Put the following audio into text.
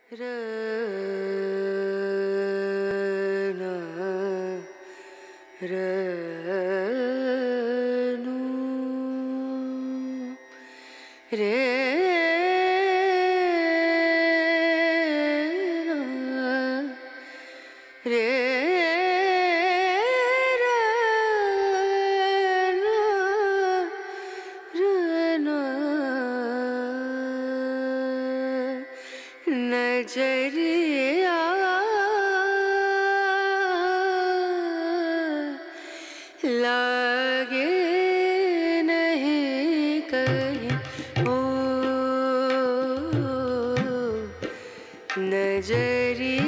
र न र नु रे न रे नजरिया लागे नहीं कहीं ओ नजरिया